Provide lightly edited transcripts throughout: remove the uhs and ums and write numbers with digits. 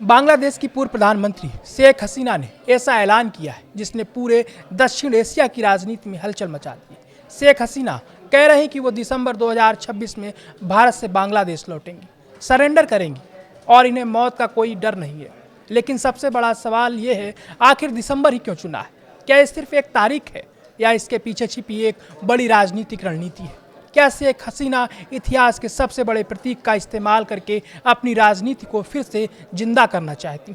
बांग्लादेश की पूर्व प्रधानमंत्री शेख हसीना ने ऐसा ऐलान किया है जिसने पूरे दक्षिण एशिया की राजनीति में हलचल मचा दी। शेख हसीना कह रहे हैं कि वो दिसंबर 2026 में भारत से बांग्लादेश लौटेंगी, सरेंडर करेंगी और इन्हें मौत का कोई डर नहीं है। लेकिन सबसे बड़ा सवाल ये है, आखिर दिसंबर ही क्यों चुना है? क्या ये सिर्फ एक तारीख है या इसके पीछे छिपी एक बड़ी राजनीतिक रणनीति है? क्या शेख हसीना इतिहास के सबसे बड़े प्रतीक का इस्तेमाल करके अपनी राजनीति को फिर से जिंदा करना चाहती?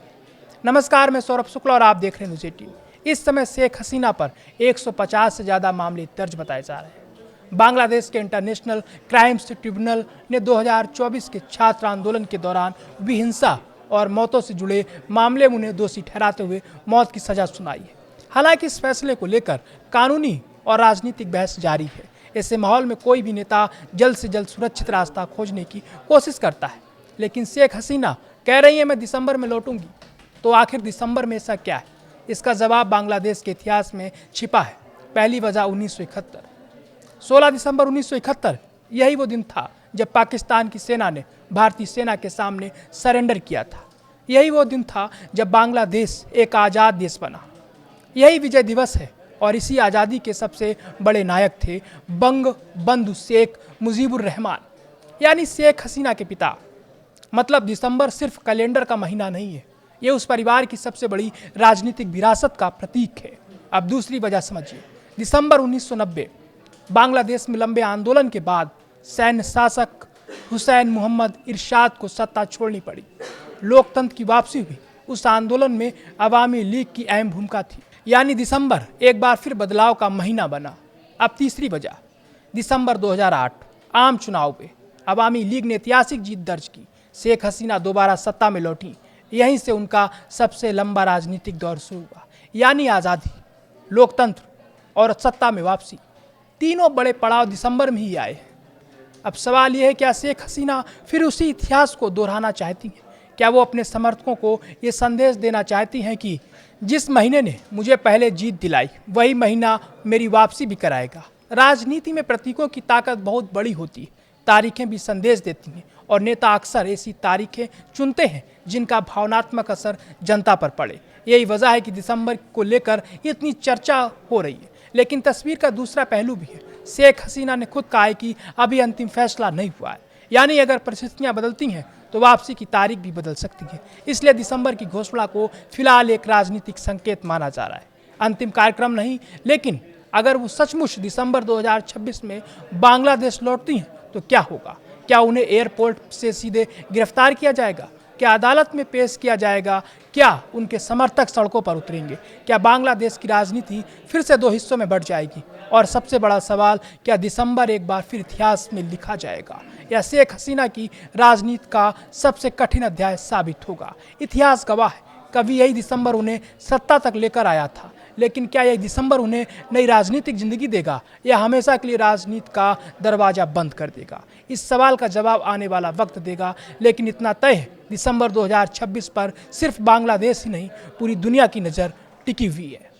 नमस्कार, मैं सौरभ शुक्ला और आप देख रहे हैं न्यूज़ 18। इस समय शेख हसीना पर 150 से ज़्यादा मामले दर्ज बताए जा रहे हैं। बांग्लादेश के इंटरनेशनल क्राइम्स ट्रिब्यूनल ने 2024 के छात्र आंदोलन के दौरान विहिंसा और मौतों से जुड़े मामले में उन्हें दोषी ठहराते हुए मौत की सजा सुनाई है। हालांकि इस फैसले को लेकर कानूनी और राजनीतिक बहस जारी है। ऐसे माहौल में कोई भी नेता जल्द से जल्द सुरक्षित रास्ता खोजने की कोशिश करता है, लेकिन शेख हसीना कह रही है मैं दिसंबर में लौटूंगी। तो आखिर दिसंबर में ऐसा क्या है? इसका जवाब बांग्लादेश के इतिहास में छिपा है। पहली वजह 1971। 16 दिसंबर 1971 यही वो दिन था जब पाकिस्तान की सेना ने भारतीय सेना के सामने सरेंडर किया था। यही वो दिन था जब बांग्लादेश एक आज़ाद देश बना। यही विजय दिवस है और इसी आज़ादी के सबसे बड़े नायक थे बंग बंधु शेख मुजीबुर रहमान, यानी शेख हसीना के पिता। मतलब दिसंबर सिर्फ कैलेंडर का महीना नहीं है, ये उस परिवार की सबसे बड़ी राजनीतिक विरासत का प्रतीक है। अब दूसरी वजह समझिए। दिसंबर 1990 बांग्लादेश में लंबे आंदोलन के बाद सैन्य शासक हुसैन मोहम्मद इरशाद को सत्ता छोड़नी पड़ी। लोकतंत्र की वापसी हुई। उस आंदोलन में अवामी लीग की अहम भूमिका थी, यानी दिसंबर एक बार फिर बदलाव का महीना बना। अब तीसरी वजह, दिसंबर 2008 आम चुनाव पे अवामी लीग ने ऐतिहासिक जीत दर्ज की। शेख हसीना दोबारा सत्ता में लौटी। यहीं से उनका सबसे लंबा राजनीतिक दौर शुरू हुआ, यानी आज़ादी, लोकतंत्र और सत्ता में वापसी। तीनों बड़े पड़ाव दिसंबर में ही आए। अब सवाल यह है, क्या शेख हसीना फिर उसी इतिहास को दोहराना चाहती हैं? क्या वो अपने समर्थकों को ये संदेश देना चाहती हैं कि जिस महीने ने मुझे पहले जीत दिलाई वही महीना मेरी वापसी भी कराएगा? राजनीति में प्रतीकों की ताकत बहुत बड़ी होती है। तारीखें भी संदेश देती हैं और नेता अक्सर ऐसी तारीखें चुनते हैं जिनका भावनात्मक असर जनता पर पड़े। यही वजह है कि दिसंबर को लेकर इतनी चर्चा हो रही है। लेकिन तस्वीर का दूसरा पहलू भी है। शेख हसीना ने खुद कहा है कि अभी अंतिम फैसला नहीं हुआ है, यानी अगर परिस्थितियां बदलती हैं तो वापसी की तारीख भी बदल सकती है। इसलिए दिसंबर की घोषणा को फिलहाल एक राजनीतिक संकेत माना जा रहा है, अंतिम कार्यक्रम नहीं। लेकिन अगर वो सचमुच दिसंबर 2026 में बांग्लादेश लौटती हैं तो क्या होगा? क्या उन्हें एयरपोर्ट से सीधे गिरफ्तार किया जाएगा? क्या अदालत में पेश किया जाएगा? क्या उनके समर्थक सड़कों पर उतरेंगे? क्या बांग्लादेश की राजनीति फिर से दो हिस्सों में बढ़ जाएगी? और सबसे बड़ा सवाल, क्या दिसंबर एक बार फिर इतिहास में लिखा जाएगा या शेख हसीना की राजनीति का सबसे कठिन अध्याय साबित होगा? इतिहास गवाह है, कभी यही दिसंबर उन्हें सत्ता तक लेकर आया था, लेकिन क्या यह दिसंबर उन्हें नई राजनीतिक जिंदगी देगा या हमेशा के लिए राजनीति का दरवाजा बंद कर देगा? इस सवाल का जवाब आने वाला वक्त देगा। लेकिन इतना तय है, दिसंबर 2026 पर सिर्फ बांग्लादेश ही नहीं, पूरी दुनिया की नज़र टिकी हुई है।